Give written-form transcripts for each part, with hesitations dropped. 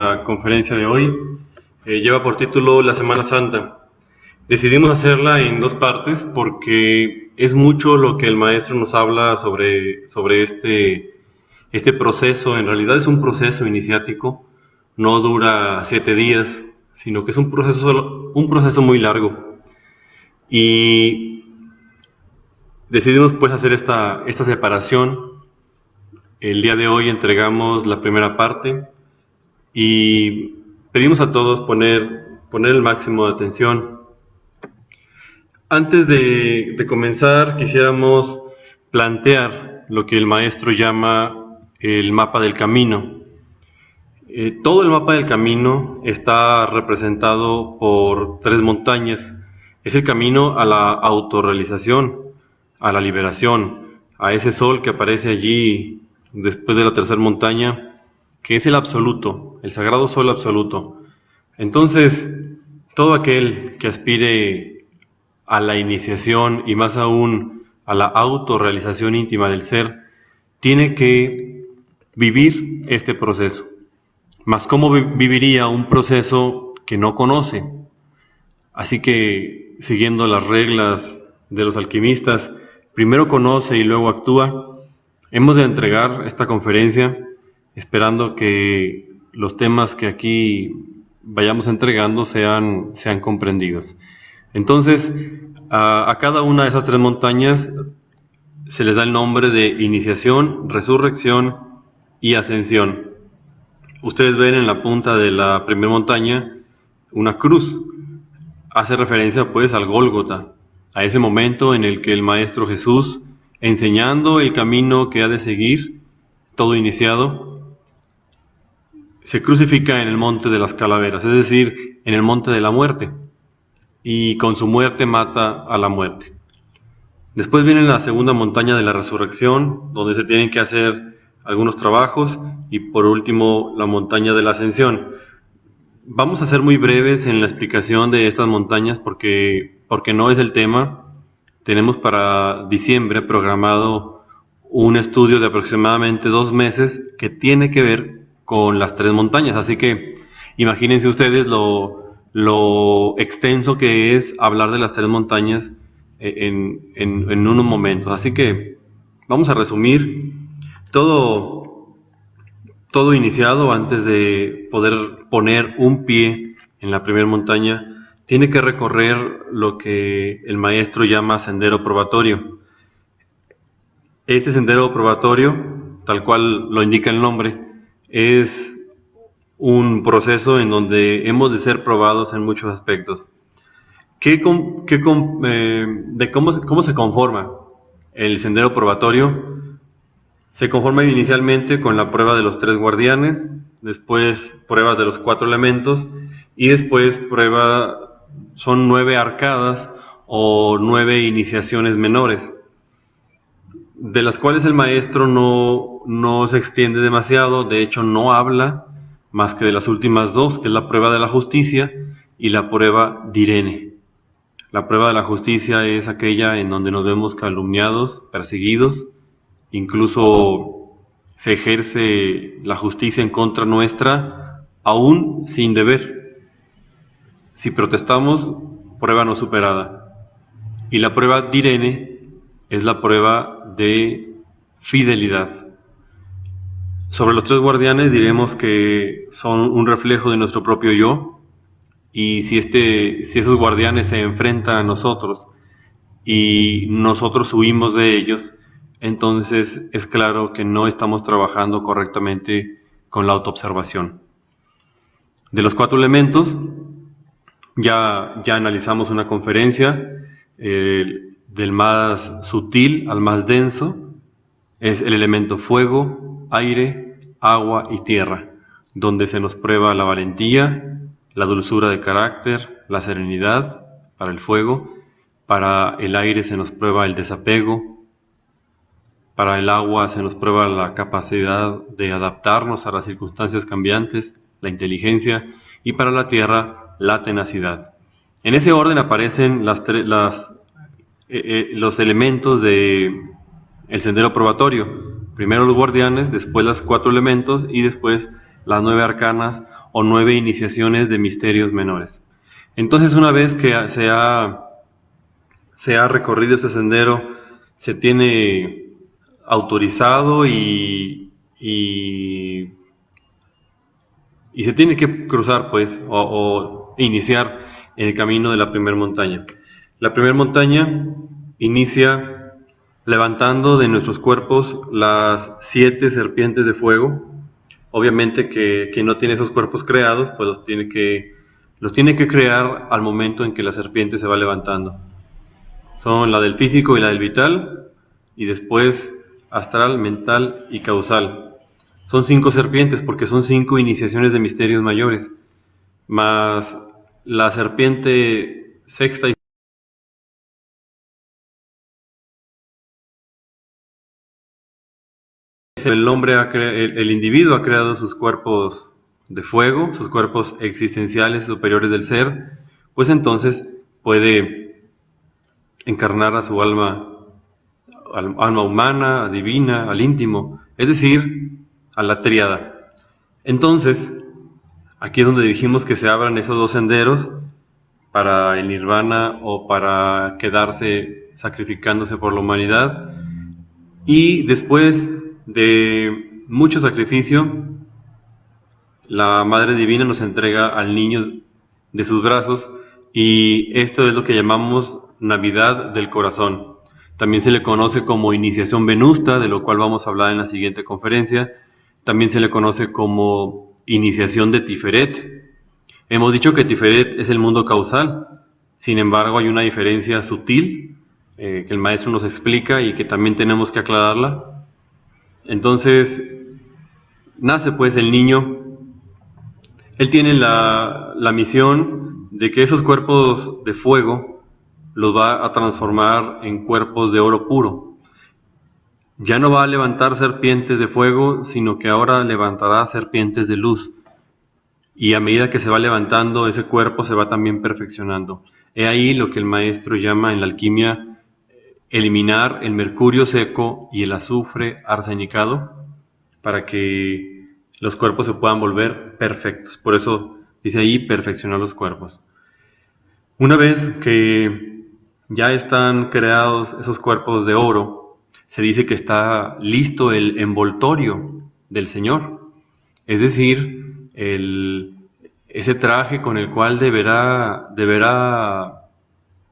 La conferencia de hoy lleva por título La Semana Santa. Decidimos hacerla en dos partes porque es mucho lo que el maestro nos habla sobre este proceso. En realidad es un proceso iniciático, no dura 7 días, sino que es un proceso muy largo. Y decidimos pues hacer esta separación. El día de hoy entregamos la primera parte y pedimos a todos poner el máximo de atención. Antes de comenzar, quisiéramos plantear lo que el maestro llama el mapa del camino. Todo el mapa del camino está representado por 3 montañas. Es el camino a la autorrealización, a la liberación, a ese sol que aparece allí después de la tercera montaña, que es el absoluto, el sagrado sol absoluto. Entonces, todo aquel que aspire a la iniciación y más aún a la autorrealización íntima del ser, tiene que vivir este proceso. Mas ¿cómo viviría un proceso que no conoce? Así que, siguiendo las reglas de los alquimistas, primero conoce y luego actúa. Hemos de entregar esta conferencia esperando que los temas que aquí vayamos entregando sean comprendidos. Entonces, a cada una de esas 3 montañas se les da el nombre de iniciación, resurrección y ascensión. Ustedes ven en la punta de la primera montaña una cruz. Hace referencia pues al Gólgota, a ese momento en el que el Maestro Jesús, enseñando el camino que ha de seguir todo iniciado, se crucifica en el monte de las calaveras, es decir, en el monte de la muerte, y con su muerte mata a la muerte. Después viene la segunda montaña de la resurrección, donde se tienen que hacer algunos trabajos, y por último la montaña de la ascensión. Vamos a ser muy breves en la explicación de estas montañas porque no es el tema. Tenemos para diciembre programado un estudio de aproximadamente 2 meses que tiene que ver con las 3 montañas, así que imagínense ustedes lo extenso que es hablar de las 3 montañas en unos momentos. Así que vamos a resumir todo iniciado. Antes de poder poner un pie en la primera montaña, tiene que recorrer lo que el maestro llama sendero probatorio. Este sendero probatorio, tal cual lo indica el nombre, es un proceso en donde hemos de ser probados en muchos aspectos. ¿Cómo se conforma el sendero probatorio? Se conforma inicialmente con la prueba de los 3 guardianes, después pruebas de los 4 elementos y después son 9 arcadas o 9 iniciaciones menores, de las cuales el maestro no se extiende demasiado. De hecho no habla más que de las últimas 2, que es la prueba de la justicia y la prueba de Irene. La prueba de la justicia es aquella en donde nos vemos calumniados, perseguidos, incluso se ejerce la justicia en contra nuestra, aún sin deber. Si protestamos, prueba no superada. Y la prueba de Irene es la prueba de fidelidad. Sobre los 3 guardianes diremos que son un reflejo de nuestro propio yo, y si esos guardianes se enfrentan a nosotros y nosotros huimos de ellos, entonces es claro que no estamos trabajando correctamente con la autoobservación. De los 4 elementos, ya analizamos una conferencia, del más sutil al más denso, es el elemento fuego, aire, agua y tierra, donde se nos prueba la valentía, la dulzura de carácter, la serenidad para el fuego. Para el aire se nos prueba el desapego. Para el agua se nos prueba la capacidad de adaptarnos a las circunstancias cambiantes, la inteligencia, y para la tierra, la tenacidad. En ese orden aparecen los elementos del sendero probatorio. Primero los guardianes, después los 4 elementos y después las 9 arcanas o 9 iniciaciones de misterios menores. Entonces, una vez que se ha recorrido este sendero, se tiene autorizado y se tiene que cruzar, pues, o iniciar el camino de la primera montaña. La primera montaña inicia levantando de nuestros cuerpos las 7 serpientes de fuego. Obviamente que quien no tiene esos cuerpos creados, pues los tiene que crear al momento en que la serpiente se va levantando. Son la del físico y la del vital, y después astral, mental y causal. Son 5 serpientes porque son 5 iniciaciones de misterios mayores, más la serpiente sexta y el individuo ha creado sus cuerpos de fuego, sus cuerpos existenciales superiores del ser, pues entonces puede encarnar a su alma humana, divina, al íntimo, es decir, a la tríada. Entonces, aquí es donde dijimos que se abran esos 2 senderos para el nirvana o para quedarse sacrificándose por la humanidad. Y después de mucho sacrificio, la Madre Divina nos entrega al niño de sus brazos, y esto es lo que llamamos Navidad del Corazón. También se le conoce como iniciación venusta, de lo cual vamos a hablar en la siguiente conferencia. También se le conoce como iniciación de Tiferet. Hemos dicho que Tiferet es el mundo causal, sin embargo hay una diferencia sutil que el maestro nos explica y que también tenemos que aclararla. Entonces, nace pues el niño. Él tiene la misión de que esos cuerpos de fuego los va a transformar en cuerpos de oro puro. Ya no va a levantar serpientes de fuego, sino que ahora levantará serpientes de luz. Y a medida que se va levantando, ese cuerpo se va también perfeccionando. He ahí lo que el maestro llama en la alquimia eliminar el mercurio seco y el azufre arsenicado para que los cuerpos se puedan volver perfectos. Por eso dice ahí perfeccionar los cuerpos. Una vez que ya están creados esos cuerpos de oro, se dice que está listo el envoltorio del Señor, es decir, ese traje con el cual deberá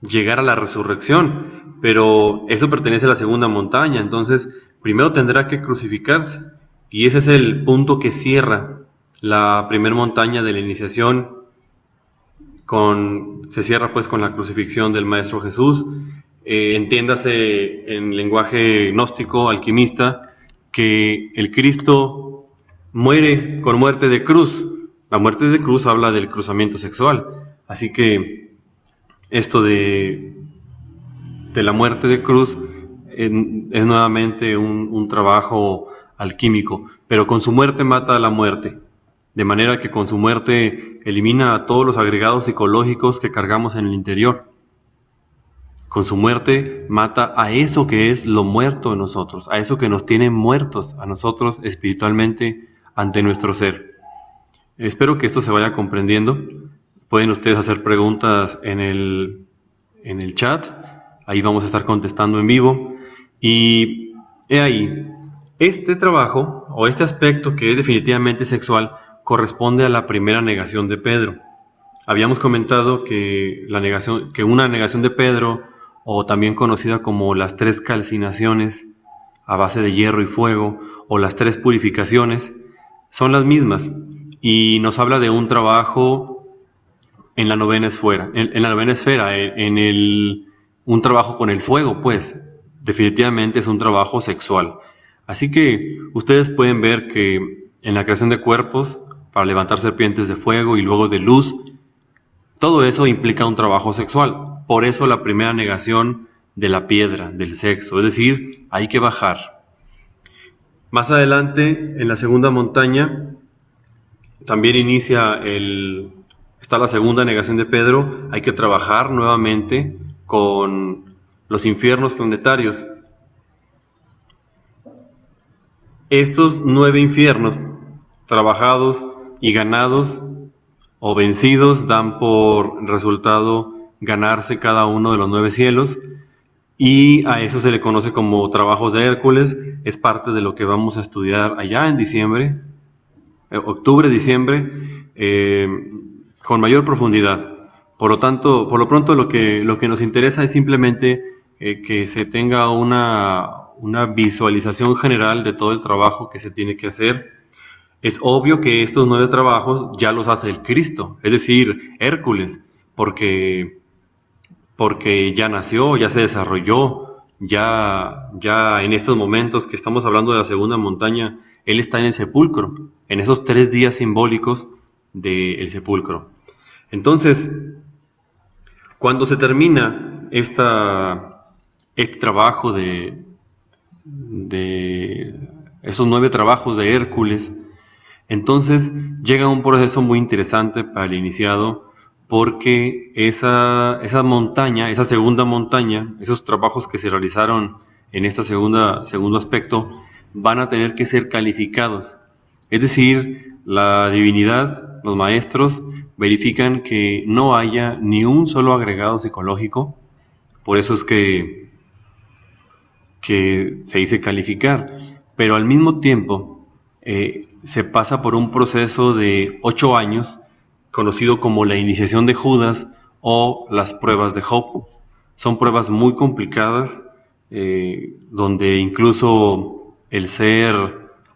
llegar a la resurrección, pero eso pertenece a la segunda montaña. Entonces primero tendrá que crucificarse, y ese es el punto que cierra la primera montaña de la iniciación. Se cierra pues con la crucifixión del Maestro Jesús. Entiéndase en lenguaje gnóstico, alquimista, que el Cristo muere con muerte de cruz. La muerte de cruz habla del cruzamiento sexual, así que esto de la muerte de cruz es nuevamente un trabajo alquímico, pero con su muerte mata a la muerte, de manera que con su muerte elimina a todos los agregados psicológicos que cargamos en el interior. Con su muerte mata a eso que es lo muerto en nosotros, a eso que nos tiene muertos a nosotros espiritualmente ante nuestro ser. Espero que esto se vaya comprendiendo. Pueden ustedes hacer preguntas en el chat, ahí vamos a estar contestando en vivo. Y he ahí, este trabajo o este aspecto que es definitivamente sexual corresponde a la primera negación de Pedro. Habíamos comentado que una negación de Pedro, o también conocida como las 3 calcinaciones a base de hierro y fuego, o las 3 purificaciones, son las mismas, y nos habla de un trabajo en la novena esfera, un trabajo con el fuego, pues definitivamente es un trabajo sexual. Así que ustedes pueden ver que en la creación de cuerpos para levantar serpientes de fuego y luego de luz, todo eso implica un trabajo sexual. Por eso la primera negación de la piedra, del sexo, es decir, hay que bajar. Más adelante, en la segunda montaña, también está la segunda negación de Pedro. Hay que trabajar nuevamente con los infiernos planetarios. Estos 9 infiernos, trabajados y ganados, o vencidos dan por resultado ganarse cada uno de los 9 cielos, y a eso se le conoce como trabajos de Hércules. Es parte de lo que vamos a estudiar allá en diciembre, octubre, diciembre, con mayor profundidad. Por lo tanto, por lo pronto lo que nos interesa es simplemente que se tenga una visualización general de todo el trabajo que se tiene que hacer. Es obvio que estos 9 trabajos ya los hace el Cristo, es decir, Hércules, porque, porque ya nació, ya se desarrolló, ya en estos momentos que estamos hablando de la segunda montaña, Él está en el sepulcro, en esos 3 días simbólicos del sepulcro. Entonces, cuando se termina este trabajo de esos 9 trabajos de Hércules, entonces llega un proceso muy interesante para el iniciado, porque esa montaña, esa segunda montaña, esos trabajos que se realizaron en este segundo aspecto, van a tener que ser calificados. Es decir, la divinidad, los maestros, verifican que no haya ni un solo agregado psicológico. Por eso es que se dice calificar, pero al mismo tiempo se pasa por un proceso de 8 años, conocido como la iniciación de Judas o las pruebas de Job. Son pruebas muy complicadas, donde incluso el ser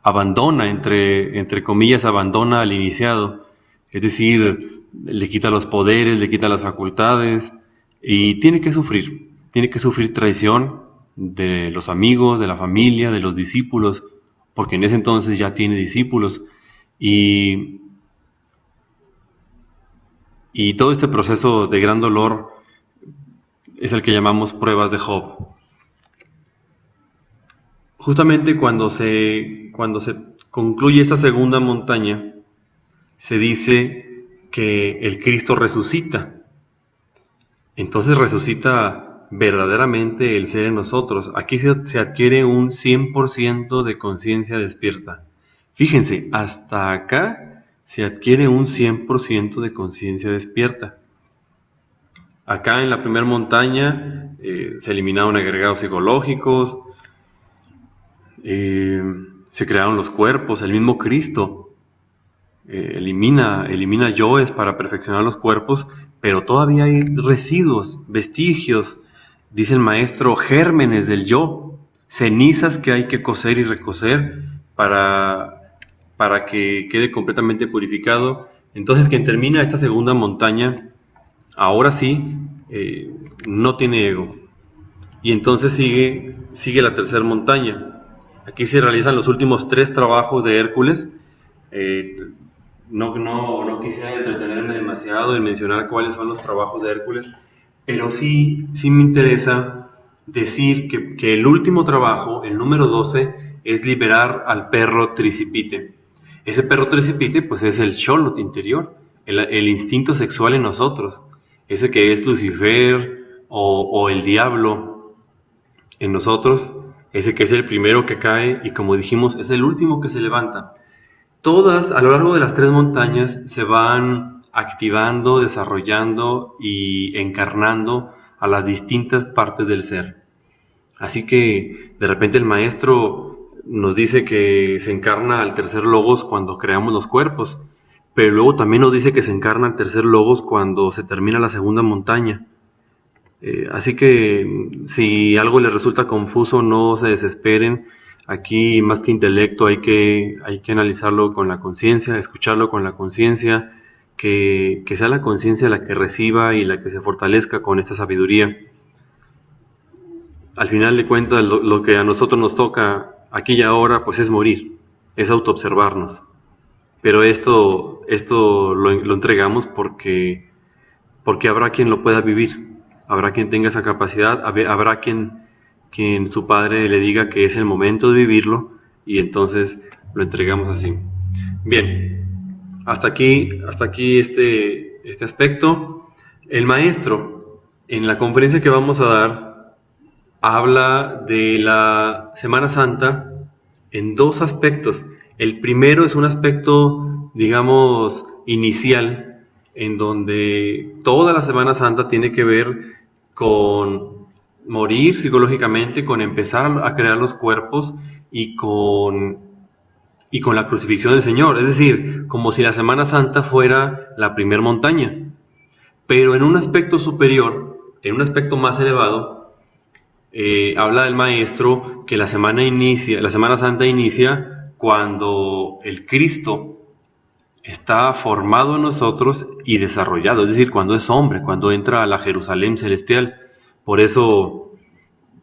abandona, entre comillas, abandona al iniciado, es decir, le quita los poderes, le quita las facultades, y tiene que sufrir traición de los amigos, de la familia, de los discípulos, porque en ese entonces ya tiene discípulos, y, y todo este proceso de gran dolor es el que llamamos pruebas de Job. Justamente cuando se concluye esta segunda montaña, se dice que el Cristo resucita. Entonces resucita verdaderamente el ser en nosotros. Aquí se adquiere un 100% de conciencia despierta. Fíjense, hasta acá se adquiere un 100% de conciencia despierta. Acá en la primera montaña se eliminaron agregados psicológicos, se crearon los cuerpos, el mismo Cristo elimina yoes para perfeccionar los cuerpos, pero todavía hay residuos, vestigios, dice el maestro, gérmenes del yo, cenizas que hay que coser y recoser para que quede completamente purificado. Entonces, quien termina esta segunda montaña, ahora sí, no tiene ego. Y entonces sigue la tercera montaña. Aquí se realizan los últimos 3 trabajos de Hércules. Eh, no quisiera entretenerme demasiado en mencionar cuáles son los trabajos de Hércules, pero sí me interesa decir que el último trabajo, el número 12, es liberar al perro Tricipite. Ese perro Tricipite pues es el Sholot interior, el instinto sexual en nosotros, ese que es Lucifer o el diablo en nosotros, ese que es el primero que cae y, como dijimos, es el último que se levanta. Todas, a lo largo de las 3 montañas, se van activando, desarrollando y encarnando a las distintas partes del ser. Así que de repente el maestro nos dice que se encarna al tercer logos cuando creamos los cuerpos, pero luego también nos dice que se encarna al tercer logos cuando se termina la segunda montaña. Así que si algo les resulta confuso, no se desesperen. Aquí, más que intelecto, hay que analizarlo con la conciencia, escucharlo con la conciencia, que sea la conciencia la que reciba y la que se fortalezca con esta sabiduría. Al final de cuentas, lo que a nosotros nos toca aquí y ahora, pues es morir, es autoobservarnos. Pero esto lo entregamos porque habrá quien lo pueda vivir, habrá quien tenga esa capacidad, habrá quien su padre le diga que es el momento de vivirlo, y entonces lo entregamos así. Bien, hasta aquí este aspecto. El maestro, en la conferencia que vamos a dar, habla de la Semana Santa en 2 aspectos. El primero es un aspecto, digamos, inicial, en donde toda la Semana Santa tiene que ver con morir psicológicamente, con empezar a crear los cuerpos y con la crucifixión del Señor. Es decir, como si la Semana Santa fuera la primer montaña. Pero en un aspecto superior, en un aspecto más elevado, habla del maestro que la Semana Santa inicia cuando el Cristo está formado en nosotros y desarrollado, es decir, cuando es hombre, cuando entra a la Jerusalén celestial. Por eso,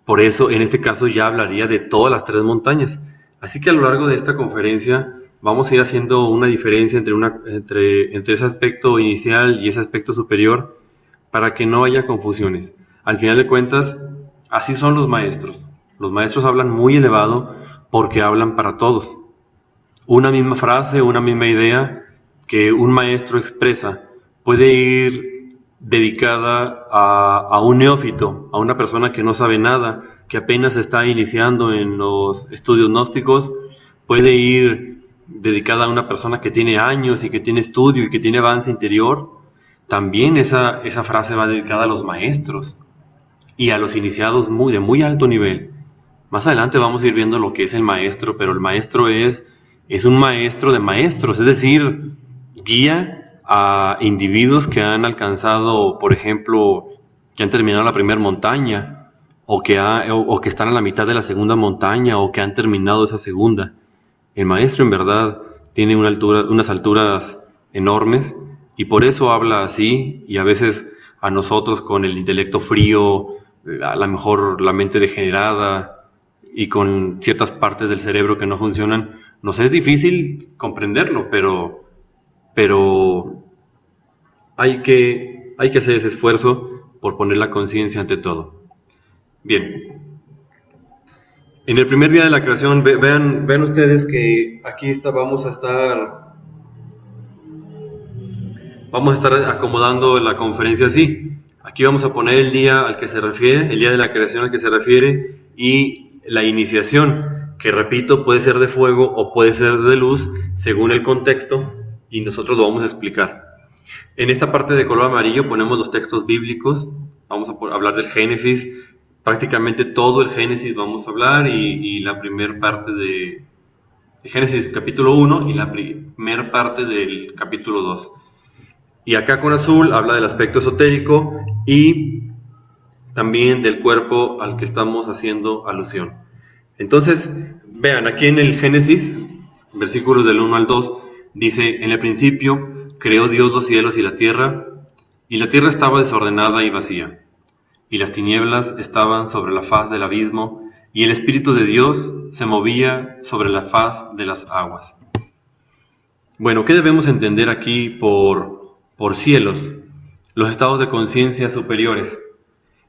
por eso en este caso ya hablaría de todas las tres montañas. Así que a lo largo de esta conferencia vamos a ir haciendo una diferencia entre ese aspecto inicial y ese aspecto superior para que no haya confusiones. Al final de cuentas, así son los maestros. Los maestros hablan muy elevado porque hablan para todos. Una misma frase, una misma idea que un maestro expresa puede ir dedicada a un neófito, a una persona que no sabe nada, que apenas está iniciando en los estudios gnósticos, puede ir dedicada a una persona que tiene años y que tiene estudio y que tiene avance interior. También esa frase va dedicada a los maestros y a los iniciados de muy alto nivel. Más adelante vamos a ir viendo lo que es el maestro, pero el maestro es un maestro de maestros, es decir, guía a individuos que han alcanzado, por ejemplo, que han terminado la primera montaña, o que están a la mitad de la segunda montaña, o que han terminado esa segunda. El maestro en verdad tiene unas alturas enormes, y por eso habla así, y a veces a nosotros con el intelecto frío, a lo mejor la mente degenerada, y con ciertas partes del cerebro que no funcionan, nos es difícil comprenderlo, pero hay que hacer ese esfuerzo por poner la conciencia ante todo. Bien, en el primer día de la creación, vean ustedes que aquí vamos a estar acomodando la conferencia así. Aquí vamos a poner el día al que se refiere, el día de la creación al que se refiere, y la iniciación, que repito, puede ser de fuego o puede ser de luz, según el contexto, y nosotros lo vamos a explicar. En esta parte de color amarillo ponemos los textos bíblicos, vamos a hablar del Génesis, prácticamente todo el Génesis vamos a hablar, y la primera parte de Génesis capítulo 1 y la primera parte del capítulo 2. Y acá con azul habla del aspecto esotérico y también del cuerpo al que estamos haciendo alusión. Entonces, vean, aquí en el Génesis, versículos del 1 al 2, dice: en el principio creó Dios los cielos y la tierra estaba desordenada y vacía, y las tinieblas estaban sobre la faz del abismo, y el Espíritu de Dios se movía sobre la faz de las aguas. Bueno, ¿qué debemos entender aquí por cielos? Los estados de conciencia superiores.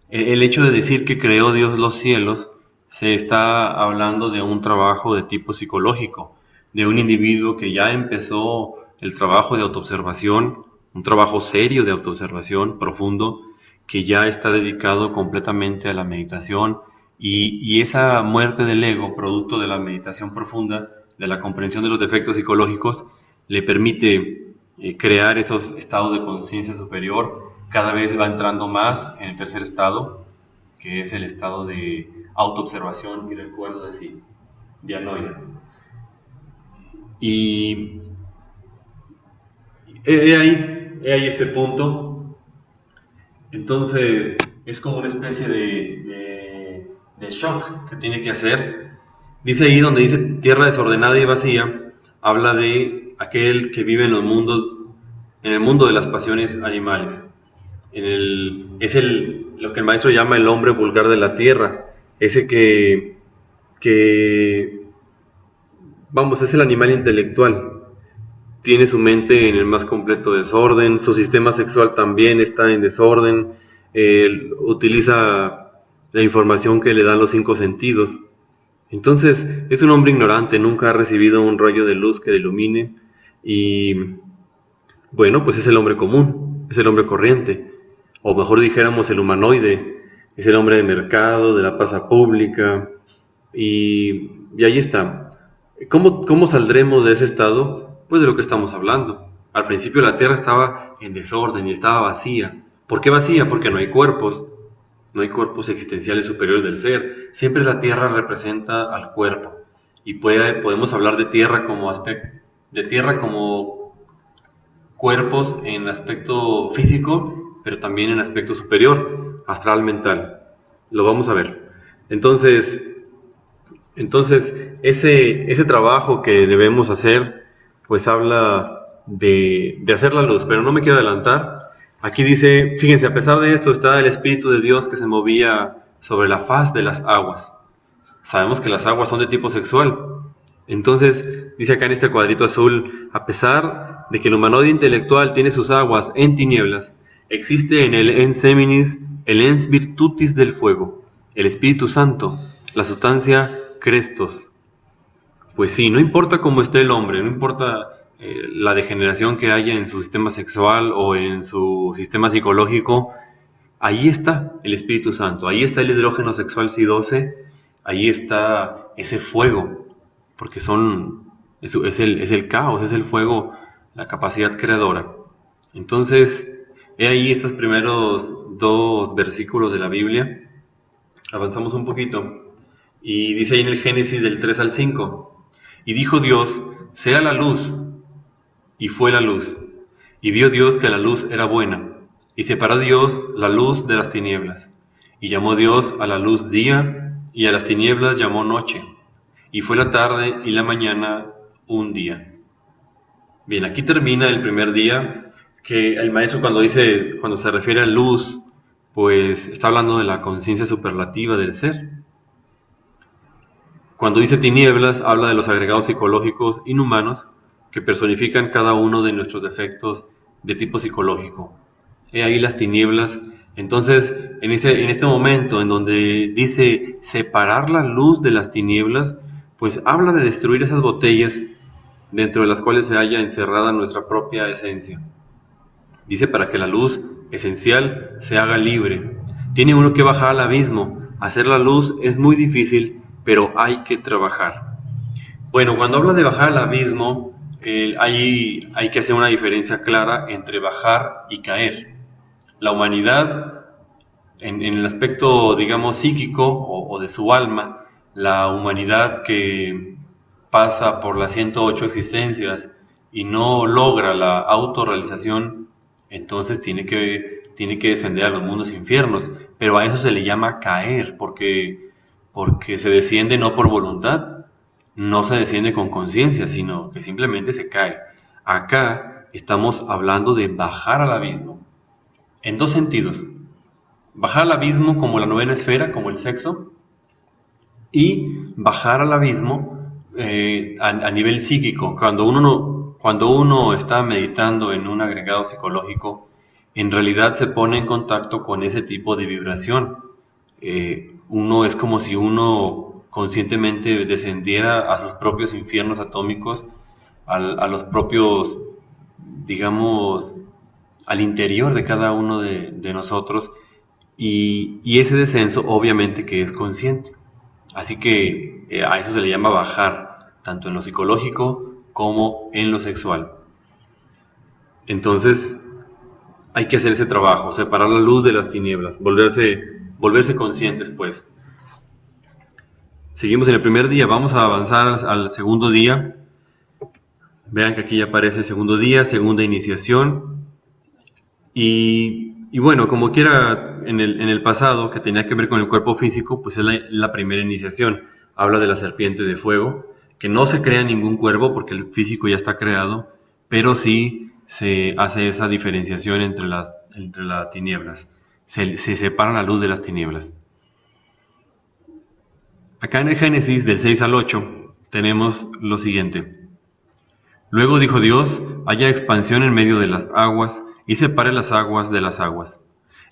El hecho de decir que creó Dios los cielos, se está hablando de un trabajo de tipo psicológico, de un individuo que ya empezó el trabajo de autoobservación, un trabajo serio de autoobservación profundo, que ya está dedicado completamente a la meditación, y esa muerte del ego, producto de la meditación profunda, de la comprensión de los defectos psicológicos, le permite crear esos estados de conciencia superior. Cada vez va entrando más en el tercer estado, que es el estado de autoobservación y recuerdo de sí, dianoia. Y he ahí este punto. Entonces es como una especie de shock que tiene que hacer. Dice ahí, donde dice tierra desordenada y vacía, habla de aquel que vive en el mundo de las pasiones animales. Lo que el maestro llama el hombre vulgar de la tierra, ese es el animal intelectual, tiene su mente en el más completo desorden, su sistema sexual también está en desorden, utiliza la información que le dan los 5 sentidos. Entonces es un hombre ignorante, nunca ha recibido un rayo de luz que le ilumine, y bueno, pues es el hombre común, es el hombre corriente, o mejor dijéramos el humanoide, es el hombre de mercado, de la plaza pública, y ahí está. ¿Cómo saldremos de ese estado? Pues de lo que estamos hablando. Al principio la tierra estaba en desorden y estaba vacía. ¿Por qué vacía? Porque no hay cuerpos existenciales superiores del ser. Siempre la tierra representa al cuerpo y podemos hablar de tierra como cuerpos en aspecto físico, pero también en aspecto superior, astral, mental. Lo vamos a ver. Entonces ese trabajo que debemos hacer, pues habla de hacer la luz, pero no me quiero adelantar. Aquí dice, fíjense, a pesar de esto está el Espíritu de Dios que se movía sobre la faz de las aguas. Sabemos que las aguas son de tipo sexual. Entonces, dice acá en este cuadrito azul, a pesar de que el humanoide intelectual tiene sus aguas en tinieblas, existe en el ens seminis, el ens virtutis del fuego, el Espíritu Santo, la sustancia Crestos. Pues sí, no importa cómo esté el hombre, no importa la degeneración que haya en su sistema sexual o en su sistema psicológico, ahí está el Espíritu Santo, ahí está el hidrógeno sexual Si12, ahí está ese fuego, porque es el caos, es el fuego, la capacidad creadora. Entonces, he ahí estos primeros 2 versículos de la Biblia. Avanzamos un poquito. Y dice ahí en el Génesis del 3 al 5, y dijo Dios, sea la luz, y fue la luz. Y vio Dios que la luz era buena, y separó Dios la luz de las tinieblas. Y llamó Dios a la luz día, y a las tinieblas llamó noche. Y fue la tarde y la mañana un día. Bien, aquí termina el primer día, que el maestro cuando se refiere a luz, pues está hablando de la conciencia superlativa del ser. Cuando dice tinieblas, habla de los agregados psicológicos inhumanos que personifican cada uno de nuestros defectos de tipo psicológico. He ahí las tinieblas. Entonces, en este momento en donde dice separar la luz de las tinieblas, pues habla de destruir esas botellas dentro de las cuales se halla encerrada nuestra propia esencia. Dice para que la luz esencial se haga libre. Tiene uno que bajar al abismo. Hacer la luz es muy difícil, pero hay que trabajar. Bueno, cuando habla de bajar al abismo, hay que hacer una diferencia clara entre bajar y caer. La humanidad, en el aspecto, digamos, psíquico o de su alma, la humanidad que pasa por las 108 existencias y no logra la autorrealización, entonces tiene que descender a los mundos infiernos. Pero a eso se le llama caer, porque se desciende no por voluntad, no se desciende con conciencia, sino que simplemente se cae. Acá estamos hablando de bajar al abismo, en 2 sentidos. Bajar al abismo como la 9ª esfera, como el sexo, y bajar al abismo a nivel psíquico. Cuando uno está meditando en un agregado psicológico, en realidad se pone en contacto con ese tipo de vibración. Uno es como si uno conscientemente descendiera a sus propios infiernos atómicos, a los propios, digamos, al interior de cada uno de nosotros, y ese descenso obviamente que es consciente. Así que a eso se le llama bajar, tanto en lo psicológico como en lo sexual. Entonces hay que hacer ese trabajo, separar la luz de las tinieblas, volverse conscientes, pues. Seguimos en el primer día, vamos a avanzar al segundo día. Vean que aquí ya aparece el segundo día, segunda iniciación. Y bueno, como quiera, en el pasado, que tenía que ver con el cuerpo físico, pues es la primera iniciación. Habla de la serpiente de fuego, que no se crea ningún cuervo porque el físico ya está creado, pero sí se hace esa diferenciación entre las tinieblas. Se separa la luz de las tinieblas. Acá en el Génesis del 6 al 8 tenemos lo siguiente. Luego dijo Dios, haya expansión en medio de las aguas, y separe las aguas de las aguas.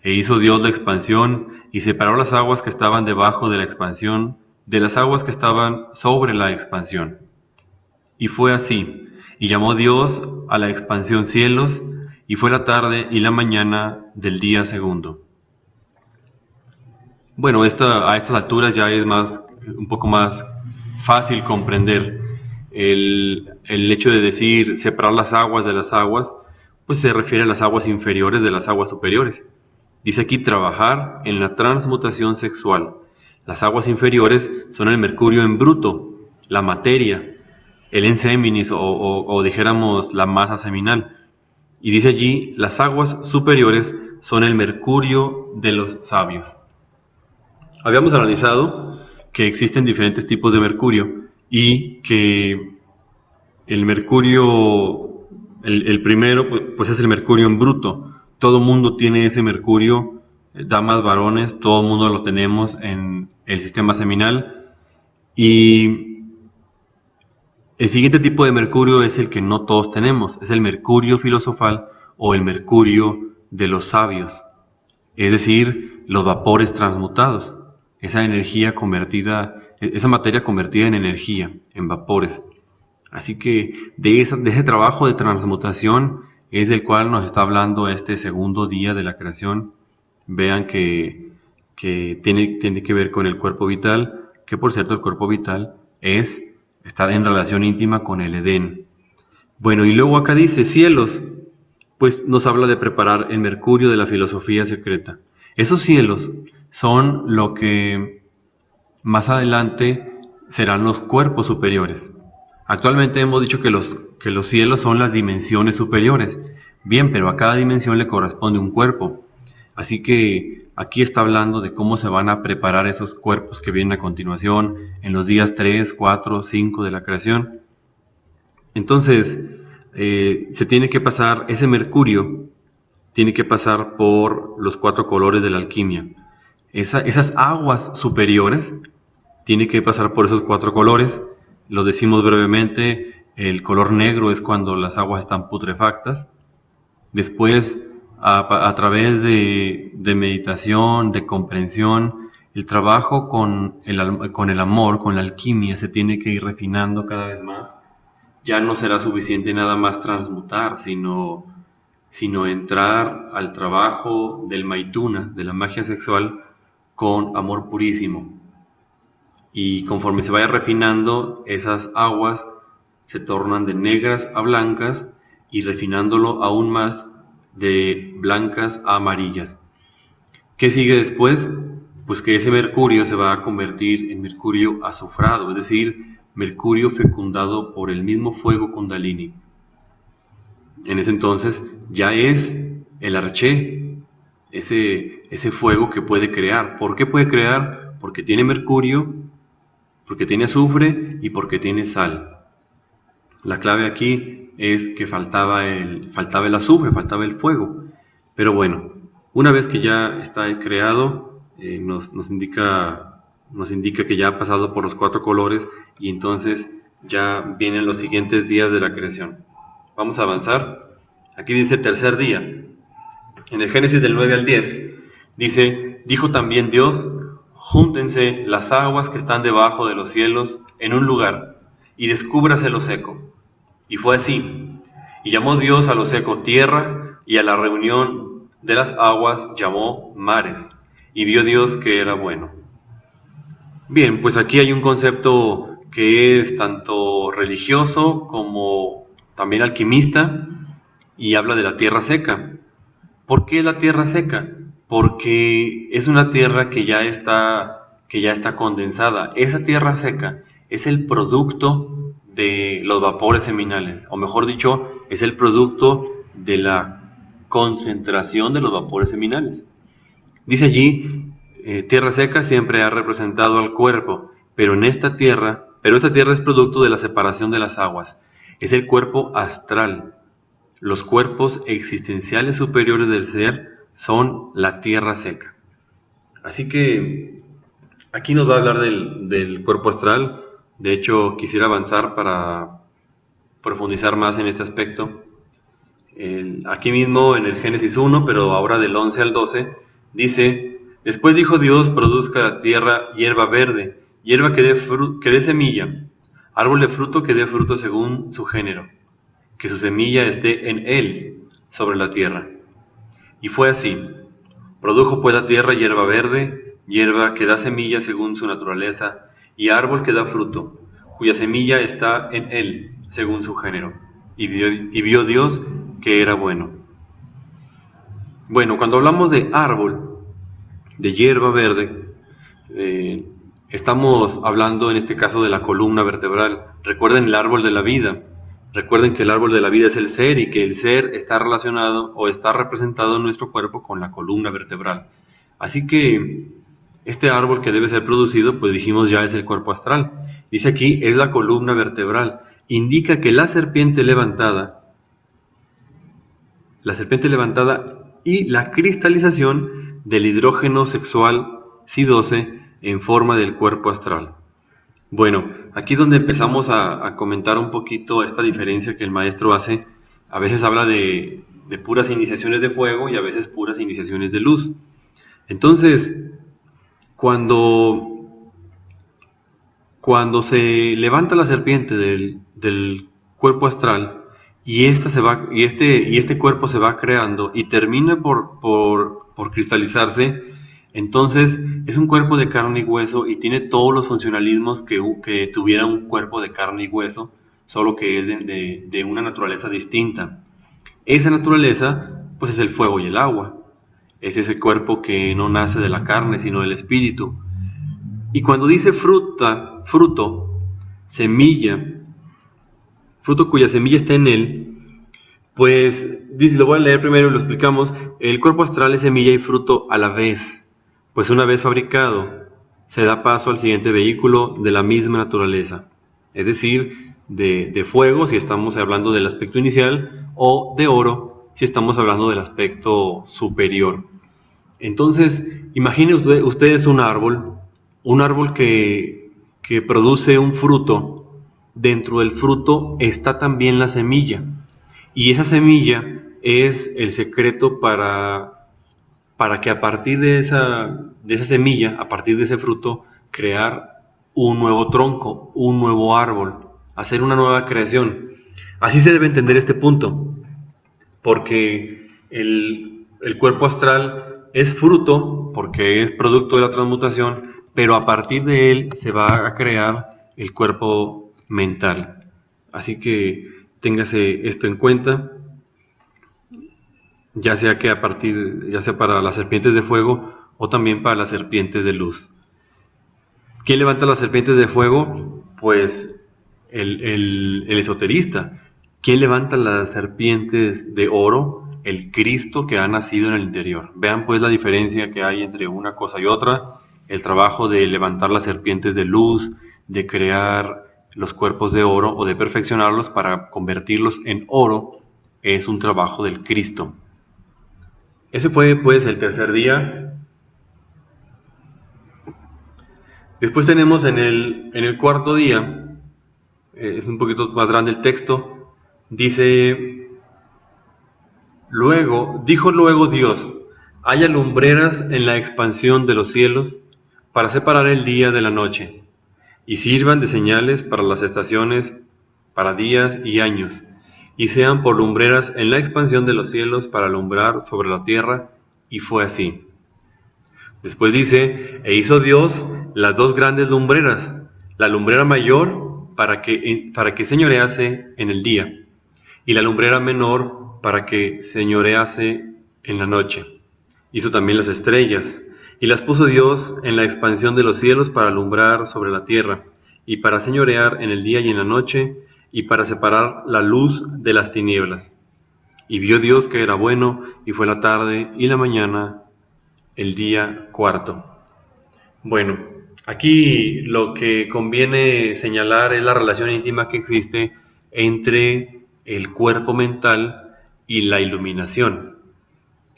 E hizo Dios la expansión, y separó las aguas que estaban debajo de la expansión, de las aguas que estaban sobre la expansión. Y fue así, y llamó Dios a la expansión cielos, y fue la tarde y la mañana del día segundo. Bueno, a estas alturas ya es un poco más fácil comprender el hecho de decir separar las aguas de las aguas, pues se refiere a las aguas inferiores de las aguas superiores. Dice aquí trabajar en la transmutación sexual. Las aguas inferiores son el mercurio en bruto, la materia, el enseminis o dijéramos la masa seminal. Y dice allí, las aguas superiores son el mercurio de los sabios. Habíamos analizado que existen diferentes tipos de mercurio y que el mercurio, el primero, pues es el mercurio en bruto. Todo mundo tiene ese mercurio, damas, varones, todo mundo lo tenemos en el sistema seminal. Y el siguiente tipo de mercurio es el que no todos tenemos, es el mercurio filosofal o el mercurio de los sabios, es decir, los vapores transmutados, esa energía convertida, esa materia convertida en energía, en vapores. Así que de ese trabajo de transmutación es del cual nos está hablando este segundo día de la creación. Vean que tiene que ver con el cuerpo vital, que por cierto el cuerpo vital es estar en relación íntima con el Edén. Bueno, y luego acá dice cielos, pues nos habla de preparar el mercurio de la filosofía secreta. Esos cielos son lo que más adelante serán los cuerpos superiores. Actualmente hemos dicho que los cielos son las dimensiones superiores. Bien, pero a cada dimensión le corresponde un cuerpo. Así que aquí está hablando de cómo se van a preparar esos cuerpos que vienen a continuación en los días 3, 4, 5 de la creación. Entonces, se tiene que pasar, ese mercurio tiene que pasar por los 4 colores de la alquimia. Esas aguas superiores tienen que pasar por esos 4 colores. Los decimos brevemente, el color negro es cuando las aguas están putrefactas. Después, a través de meditación, de comprensión, el trabajo con el amor, con la alquimia, se tiene que ir refinando cada vez más. Ya no será suficiente nada más transmutar, sino entrar al trabajo del maituna, de la magia sexual, con amor purísimo. Y conforme se vaya refinando, esas aguas se tornan de negras a blancas y refinándolo aún más de blancas a amarillas. ¿Qué sigue después? Pues que ese mercurio se va a convertir en mercurio azufrado, es decir, mercurio fecundado por el mismo fuego kundalini. En ese entonces ya es el arché, ese fuego que puede crear. ¿Por qué puede crear? Porque tiene mercurio, porque tiene azufre y porque tiene sal. La clave aquí es que faltaba el azufre, faltaba el fuego. Pero bueno, una vez que ya está creado, nos indica que ya ha pasado por los 4 colores y entonces ya vienen los siguientes días de la creación. Vamos a avanzar. Aquí dice tercer día. En el Génesis del 9 al 10 dice, dijo también Dios, júntense las aguas que están debajo de los cielos en un lugar y descúbrase lo seco. Y fue así. Y llamó Dios a lo seco tierra y a la reunión de las aguas llamó mares. Y vio Dios que era bueno. Bien, pues aquí hay un concepto que es tanto religioso como también alquimista y habla de la tierra seca. ¿Por qué la tierra seca? Porque es una tierra que ya está condensada. Esa tierra seca es el producto de los vapores seminales, o mejor dicho, es el producto de la concentración de los vapores seminales. Dice allí, tierra seca siempre ha representado al cuerpo, pero esta tierra es producto de la separación de las aguas. Es el cuerpo astral. Los cuerpos existenciales superiores del ser son la tierra seca. Así que aquí nos va a hablar del cuerpo astral. De hecho, quisiera avanzar para profundizar más en este aspecto. Aquí mismo en el Génesis 1, pero ahora del 11 al 12, dice, después dijo Dios, produzca la tierra hierba verde, hierba que dé semilla, árbol de fruto que dé fruto según su género, que su semilla esté en él, sobre la tierra. Y fue así. Produjo pues la tierra hierba verde, hierba que da semilla según su naturaleza, y árbol que da fruto, cuya semilla está en él, según su género. Y vio Dios que era bueno. Bueno, cuando hablamos de árbol, de hierba verde, eh, estamos hablando en este caso de la columna vertebral. Recuerden el árbol de la vida. Recuerden que el árbol de la vida es el ser y que el ser está relacionado o está representado en nuestro cuerpo con la columna vertebral. Así que este árbol que debe ser producido, pues dijimos ya es el cuerpo astral. Dice aquí, es la columna vertebral. Indica que la serpiente levantada y la cristalización del hidrógeno sexual Si12 en forma del cuerpo astral. Bueno, aquí es donde empezamos a comentar un poquito esta diferencia que el maestro hace. A veces habla de puras iniciaciones de fuego y a veces puras iniciaciones de luz. Entonces, cuando, cuando se levanta la serpiente del cuerpo astral y este cuerpo se va creando y termina por cristalizarse, entonces es un cuerpo de carne y hueso y tiene todos los funcionalismos que tuviera un cuerpo de carne y hueso, solo que es de una naturaleza distinta. Esa naturaleza, pues es el fuego y el agua. Es ese cuerpo que no nace de la carne, sino del espíritu. Y cuando dice fruto, semilla, fruto cuya semilla está en él, pues dice, lo voy a leer primero y lo explicamos. El cuerpo astral es semilla y fruto a la vez, pues una vez fabricado, se da paso al siguiente vehículo de la misma naturaleza, es decir, de fuego si estamos hablando del aspecto inicial, o de oro si estamos hablando del aspecto superior. Entonces, imaginen ustedes un árbol que produce un fruto. Dentro del fruto está también la semilla. Y esa semilla es el secreto para que a partir de esa semilla, a partir de ese fruto, crear un nuevo tronco, un nuevo árbol, hacer una nueva creación. Así se debe entender este punto, porque el cuerpo astral es fruto, porque es producto de la transmutación, pero a partir de él se va a crear el cuerpo mental. Así que téngase esto en cuenta, ya sea para las serpientes de fuego o también para las serpientes de luz. ¿Quién levanta las serpientes de fuego? Pues el esoterista. ¿Quién levanta las serpientes de oro? El Cristo que ha nacido en el interior. Vean pues la diferencia que hay entre una cosa y otra. El trabajo de levantar las serpientes de luz, de crear los cuerpos de oro o de perfeccionarlos para convertirlos en oro, es un trabajo del Cristo. Ese fue pues el tercer día. Después tenemos en el cuarto día, es un poquito más grande el texto, dice, dijo luego Dios, haya lumbreras en la expansión de los cielos para separar el día de la noche, y sirvan de señales para las estaciones, para días y años, y sean por lumbreras en la expansión de los cielos para alumbrar sobre la tierra, y fue así. Después dice, e hizo Dios las dos grandes lumbreras, la lumbrera mayor para que señorease en el día, y la lumbrera menor para que señorease en la noche. Hizo también las estrellas, y las puso Dios en la expansión de los cielos para alumbrar sobre la tierra, y para señorear en el día y en la noche, y para separar la luz de las tinieblas. Y vio Dios que era bueno, y fue la tarde y la mañana, el día cuarto. Bueno, aquí lo que conviene señalar es la relación íntima que existe entre el cuerpo mental y la iluminación.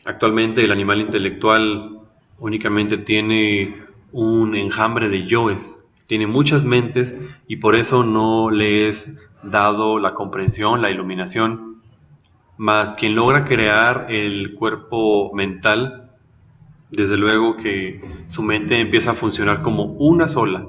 Actualmente el animal intelectual únicamente tiene un enjambre de yoes, tiene muchas mentes y por eso no le es dado la comprensión, la iluminación, mas quien logra crear el cuerpo mental, desde luego que su mente empieza a funcionar como una sola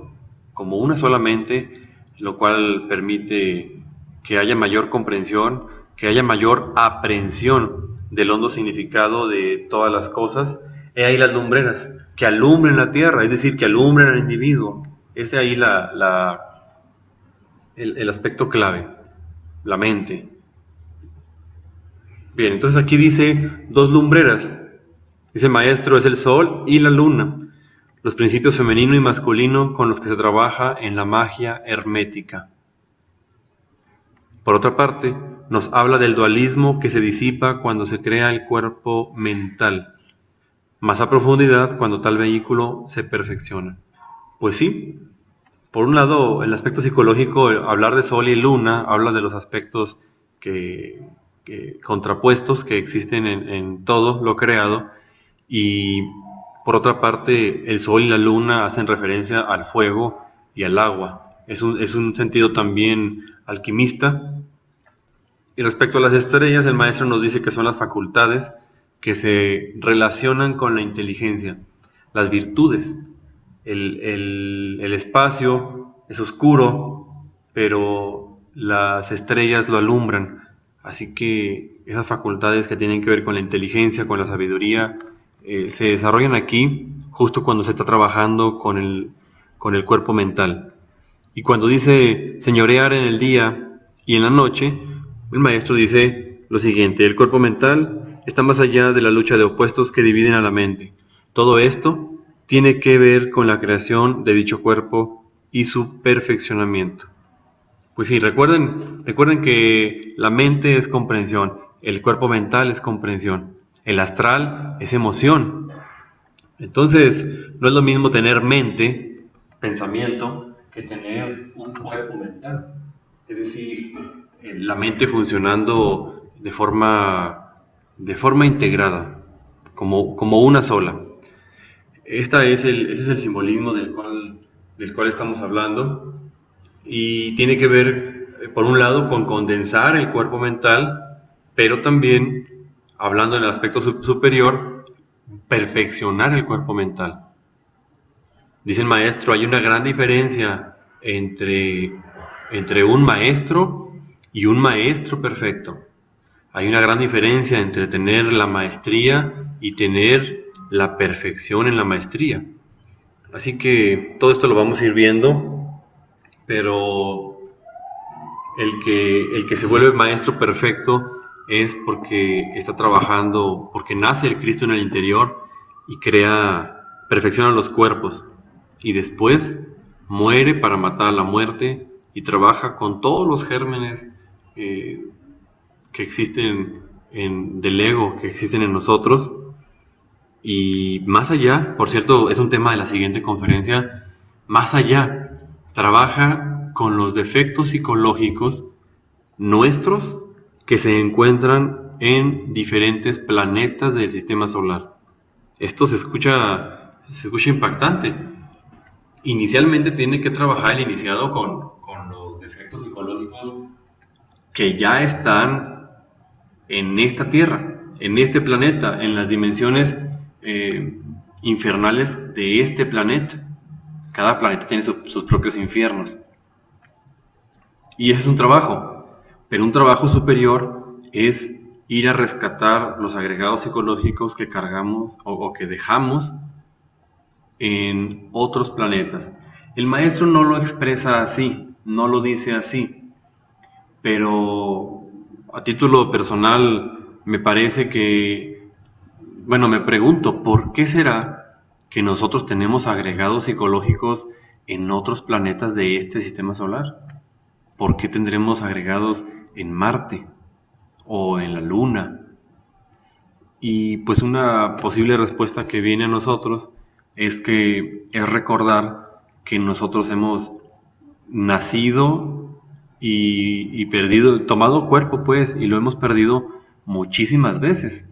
mente, lo cual permite que haya mayor comprensión, que haya mayor aprehensión del hondo significado de todas las cosas. He ahí las lumbreras, que alumbren la tierra, es decir, que alumbren al individuo. Es de ahí el aspecto clave, la mente. Bien, entonces aquí dice dos lumbreras. Dice el maestro, es el sol y la luna, los principios femenino y masculino con los que se trabaja en la magia hermética. Por otra parte, nos habla del dualismo que se disipa cuando se crea el cuerpo mental, más a profundidad cuando tal vehículo se perfecciona. Pues sí, por un lado, el aspecto psicológico, hablar de sol y luna, habla de los aspectos contrapuestos que existen en todo lo creado, y por otra parte, el sol y la luna hacen referencia al fuego y al agua. Es un sentido también alquimista. Y respecto a las estrellas, el maestro nos dice que son las facultades que se relacionan con la inteligencia, las virtudes. El espacio es oscuro, pero las estrellas lo alumbran. Así que esas facultades que tienen que ver con la inteligencia, con la sabiduría, se desarrollan aquí justo cuando se está trabajando con el cuerpo mental. Y cuando dice señorear en el día y en la noche, el maestro dice lo siguiente: el cuerpo mental está más allá de la lucha de opuestos que dividen a la mente. Todo esto tiene que ver con la creación de dicho cuerpo y su perfeccionamiento. Pues sí, recuerden que la mente es comprensión, el cuerpo mental es comprensión, el astral es emoción. Entonces, no es lo mismo tener mente, pensamiento, que tener un cuerpo mental. Es decir, la mente funcionando de forma integrada, como una sola. Ese es el simbolismo del cual estamos hablando, y tiene que ver, por un lado, con condensar el cuerpo mental, pero también, hablando en el aspecto superior, perfeccionar el cuerpo mental. Dice el maestro, hay una gran diferencia entre un maestro y un maestro perfecto. Hay una gran diferencia entre tener la maestría y tener la perfección en la maestría. Así que todo esto lo vamos a ir viendo, pero el que se vuelve maestro perfecto es porque está trabajando, porque nace el Cristo en el interior y perfecciona los cuerpos, y después muere para matar a la muerte y trabaja con todos los gérmenes eh, que existen del ego, que existen en nosotros. Y más allá, por cierto, es un tema de la siguiente conferencia, más allá, trabaja con los defectos psicológicos nuestros que se encuentran en diferentes planetas del sistema solar. Esto se escucha impactante. Inicialmente tiene que trabajar el iniciado con los defectos psicológicos que ya están en esta Tierra, en este planeta, en las dimensiones eh, infernales de este planeta. Cada planeta tiene sus propios infiernos. Y ese es un trabajo, pero un trabajo superior es ir a rescatar los agregados psicológicos que cargamos o que dejamos en otros planetas. El maestro no lo expresa así, no lo dice así, pero a título personal me parece que, bueno, me pregunto, ¿por qué será que nosotros tenemos agregados psicológicos en otros planetas de este sistema solar? ¿Por qué tendremos agregados en Marte o en la Luna? Y pues una posible respuesta que viene a nosotros es recordar que nosotros hemos nacido y perdido, tomado cuerpo pues, y lo hemos perdido muchísimas veces.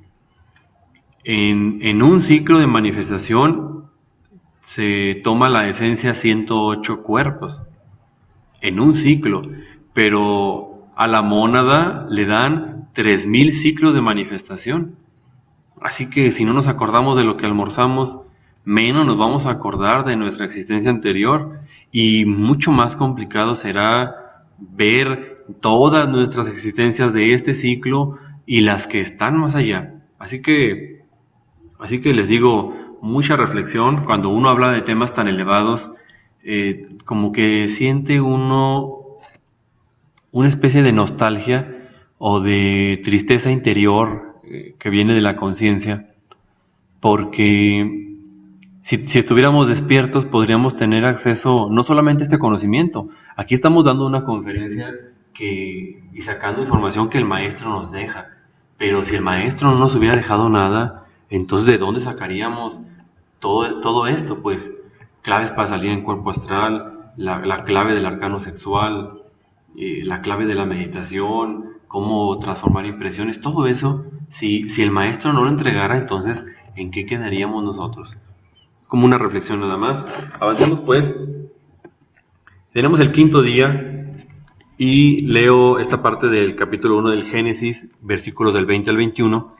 En un ciclo de manifestación se toma la esencia 108 cuerpos, en un ciclo, pero a la mónada le dan 3000 ciclos de manifestación. Así que si no nos acordamos de lo que almorzamos, menos nos vamos a acordar de nuestra existencia anterior, y mucho más complicado será ver todas nuestras existencias de este ciclo y las que están más allá. Así que les digo, mucha reflexión cuando uno habla de temas tan elevados, como que siente uno una especie de nostalgia o de tristeza interior que viene de la conciencia, porque si estuviéramos despiertos podríamos tener acceso no solamente a este conocimiento. Aquí estamos dando una conferencia y sacando información que el maestro nos deja, pero si el maestro no nos hubiera dejado nada, entonces ¿de dónde sacaríamos todo esto? Pues claves para salir en cuerpo astral, la clave del arcano sexual, la clave de la meditación, cómo transformar impresiones, todo eso, si el maestro no lo entregara, entonces ¿en qué quedaríamos nosotros? Como una reflexión nada más. Avancemos pues. Tenemos el quinto día y leo esta parte del capítulo 1 del Génesis, versículos del 20 al 21.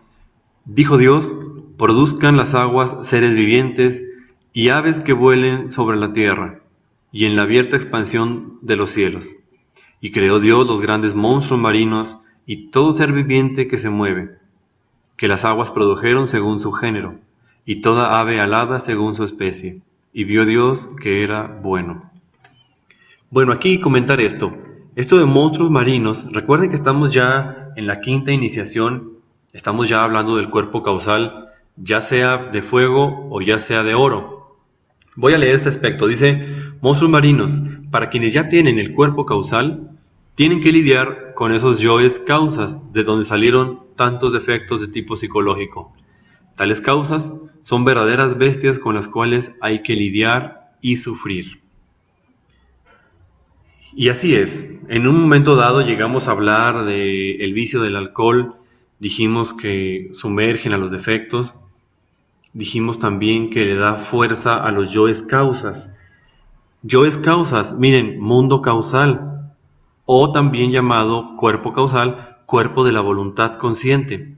Dijo Dios: produzcan las aguas seres vivientes y aves que vuelen sobre la tierra y en la abierta expansión de los cielos. Y creó Dios los grandes monstruos marinos y todo ser viviente que se mueve, que las aguas produjeron según su género, y toda ave alada según su especie. Y vio Dios que era bueno. Bueno, aquí comentar esto. Esto de monstruos marinos, recuerden que estamos ya en la quinta iniciación, estamos ya hablando del cuerpo causal, ya sea de fuego o ya sea de oro. Voy a leer este aspecto. Dice: monstruos marinos, para quienes ya tienen el cuerpo causal, tienen que lidiar con esos yoes causas, de donde salieron tantos defectos de tipo psicológico. Tales causas son verdaderas bestias con las cuales hay que lidiar y sufrir. Y así es, en un momento dado llegamos a hablar del vicio del alcohol, dijimos que sumergen a los defectos, dijimos también que le da fuerza a los yoes causas. Yoes causas, miren, mundo causal, o también llamado cuerpo causal, cuerpo de la voluntad consciente.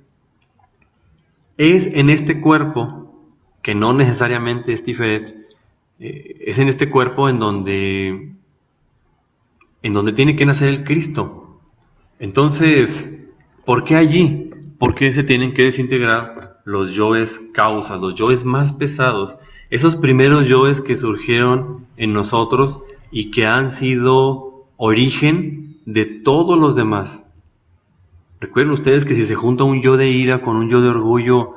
Es en este cuerpo, que no necesariamente es Tiferet, es en este cuerpo en donde tiene que nacer el Cristo. Entonces, ¿por qué allí? ¿Por qué se tienen que desintegrar los yoes causas, los yoes más pesados? Esos primeros yoes que surgieron en nosotros y que han sido origen de todos los demás. Recuerden ustedes que si se junta un yo de ira con un yo de orgullo,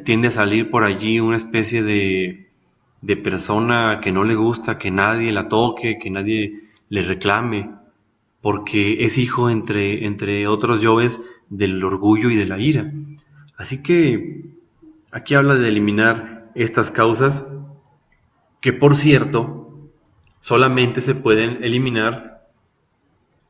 tiende a salir por allí una especie de persona que no le gusta que nadie la toque, que nadie le reclame, porque es hijo entre otros yoes del orgullo y de la ira. Así que aquí habla de eliminar estas causas que, por cierto, solamente se pueden eliminar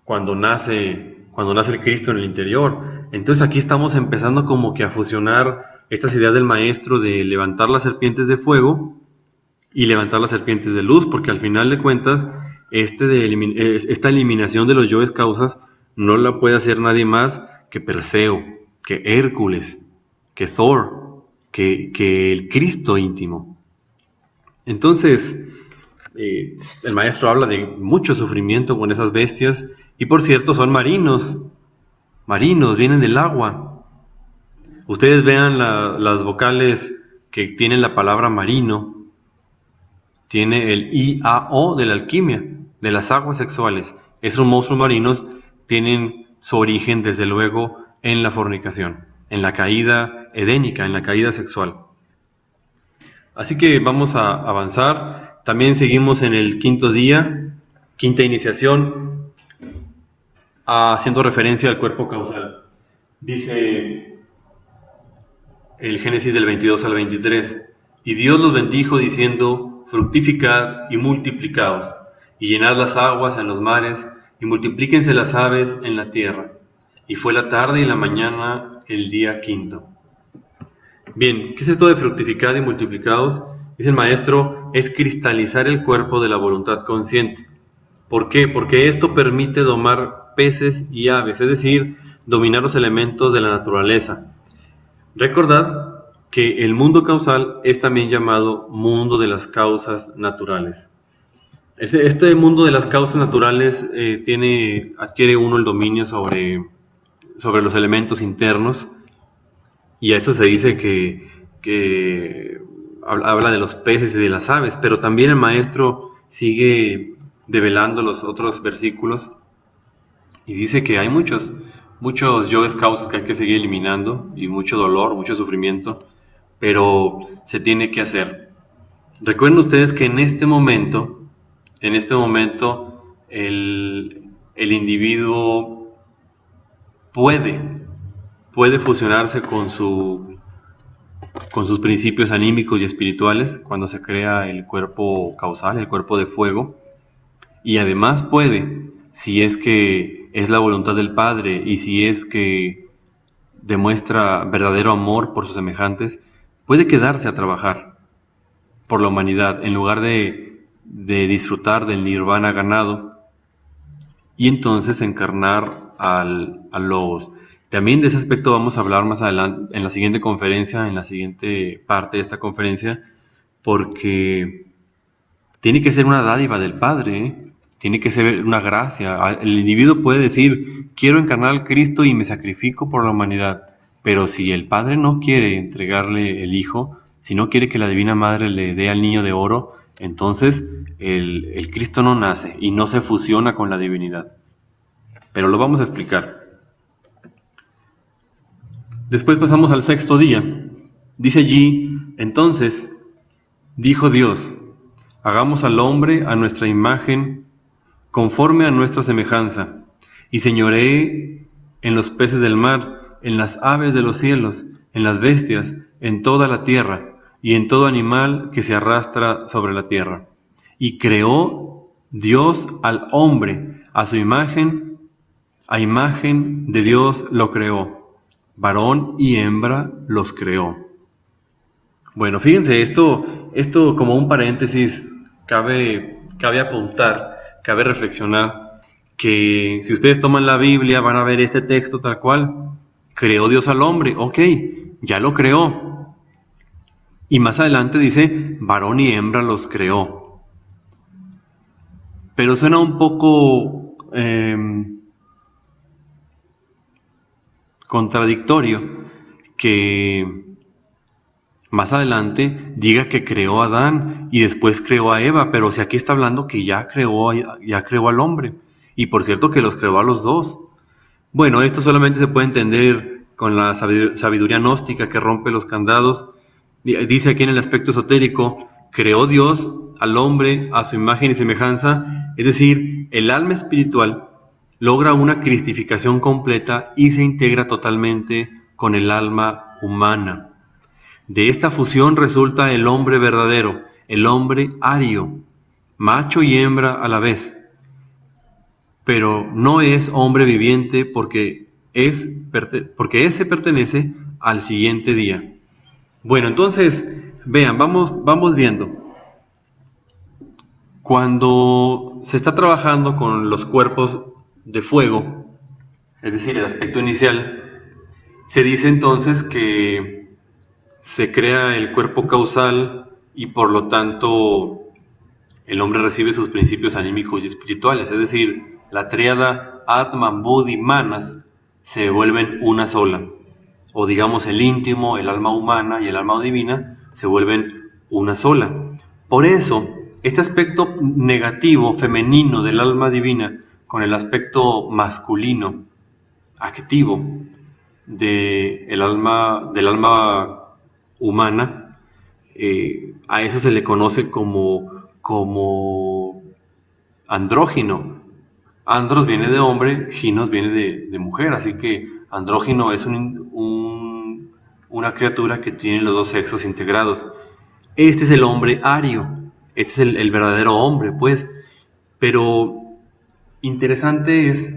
cuando nace el Cristo en el interior. Entonces aquí estamos empezando como que a fusionar estas ideas del maestro de levantar las serpientes de fuego y levantar las serpientes de luz, porque al final de cuentas esta eliminación de los yoes causas no la puede hacer nadie más que Perseo, que Hércules, que Thor, que el Cristo íntimo. Entonces, el maestro habla de mucho sufrimiento con esas bestias, y por cierto son marinos, vienen del agua. Ustedes vean las vocales que tienen la palabra marino, tiene el IAO de la alquimia, de las aguas sexuales. Esos monstruos marinos tienen su origen, desde luego, en la fornicación, en la caída edénica, en la caída sexual. Así que vamos a avanzar. También seguimos en el quinto día, quinta iniciación, haciendo referencia al cuerpo causal. Dice el Génesis del 22 al 23: y Dios los bendijo diciendo: fructificad y multiplicaos, y llenad las aguas en los mares, y multiplíquense las aves en la tierra. Y fue la tarde y la mañana el día quinto. Bien, ¿qué es esto de fructificad y multiplicaos? Dice el maestro, es cristalizar el cuerpo de la voluntad consciente. ¿Por qué? Porque esto permite domar peces y aves, es decir, dominar los elementos de la naturaleza. Recordad que el mundo causal es también llamado mundo de las causas naturales. Este mundo de las causas naturales adquiere uno el dominio sobre los elementos internos, y a eso se dice que habla de los peces y de las aves, pero también el maestro sigue develando los otros versículos y dice que hay muchos yoes causas que hay que seguir eliminando, y mucho dolor, mucho sufrimiento, pero se tiene que hacer. Recuerden ustedes que en este momento, el individuo puede fusionarse con sus principios anímicos y espirituales cuando se crea el cuerpo causal, el cuerpo de fuego, y además puede, si es que es la voluntad del Padre y si es que demuestra verdadero amor por sus semejantes, puede quedarse a trabajar por la humanidad en lugar de disfrutar del nirvana ganado y entonces encarnar a los... También de ese aspecto vamos a hablar más adelante en la siguiente conferencia, en la siguiente parte de esta conferencia, porque tiene que ser una dádiva del Padre, ¿eh? Tiene que ser una gracia. El individuo puede decir, quiero encarnar al Cristo y me sacrifico por la humanidad, pero si el Padre no quiere entregarle el Hijo, si no quiere que la Divina Madre le dé al niño de oro, entonces el Cristo no nace y no se fusiona con la divinidad. Pero lo vamos a explicar. Después pasamos al sexto día. Dice allí, entonces, dijo Dios, hagamos al hombre a nuestra imagen, conforme a nuestra semejanza, y señoree en los peces del mar, en las aves de los cielos, en las bestias, en toda la tierra, y en todo animal que se arrastra sobre la tierra. Y creó Dios al hombre, a su imagen, a imagen de Dios lo creó. Varón y hembra los creó. Bueno, fíjense, esto como un paréntesis, cabe apuntar, cabe reflexionar, que si ustedes toman la Biblia van a ver este texto tal cual. Creó Dios al hombre, ok, ya lo creó. Y más adelante dice, varón y hembra los creó. Pero suena un poco contradictorio que más adelante diga que creó a Adán y después creó a Eva, pero si aquí está hablando que ya creó al hombre, y por cierto que los creó a los dos. Bueno, esto solamente se puede entender con la sabiduría gnóstica que rompe los candados. Dice aquí en el aspecto esotérico, creó Dios al hombre a su imagen y semejanza, es decir, el alma espiritual logra una cristificación completa y se integra totalmente con el alma humana. De esta fusión resulta el hombre verdadero, el hombre ario, macho y hembra a la vez. Pero no es hombre viviente porque ese pertenece al siguiente día. Bueno, entonces, vean, vamos viendo. Cuando se está trabajando con los cuerpos de fuego, es decir, el aspecto inicial, se dice entonces que se crea el cuerpo causal y por lo tanto el hombre recibe sus principios anímicos y espirituales, es decir, la tríada Atman, Buddhi, Manas se vuelven una sola, o digamos el íntimo, el alma humana y el alma divina se vuelven una sola. Por eso, este aspecto negativo, femenino del alma divina con el aspecto masculino, activo del alma humana, a eso se le conoce como andrógino. Andros viene de hombre, ginos viene de mujer, así que andrógino es una criatura que tiene los dos sexos integrados. Este es el hombre ario, este es el verdadero hombre, pues. Pero interesante es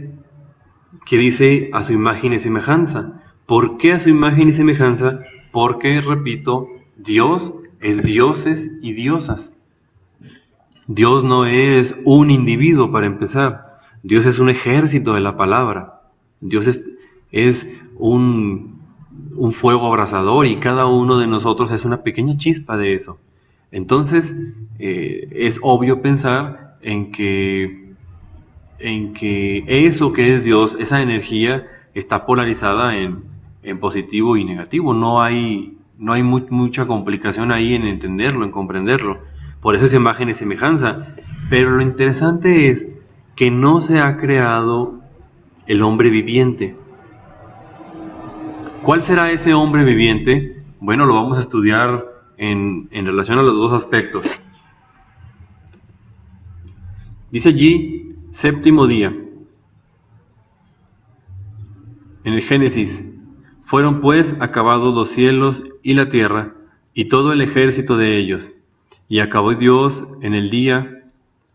que dice a su imagen y semejanza. ¿Por qué a su imagen y semejanza? Porque, repito, Dios es dioses y diosas. Dios no es un individuo para empezar. Dios es un ejército de la palabra. Dios es un fuego abrasador y cada uno de nosotros es una pequeña chispa de eso. Entonces, es obvio pensar en que eso que es Dios, esa energía, está polarizada en positivo y negativo. No hay mucha complicación ahí en entenderlo, en comprenderlo. Por eso es imagen y semejanza. Pero lo interesante es que no se ha creado el hombre viviente. ¿Cuál será ese hombre viviente? Bueno, lo vamos a estudiar en relación a los dos aspectos. Dice allí, séptimo día. En el Génesis, fueron pues acabados los cielos y la tierra, y todo el ejército de ellos. Y acabó Dios en el día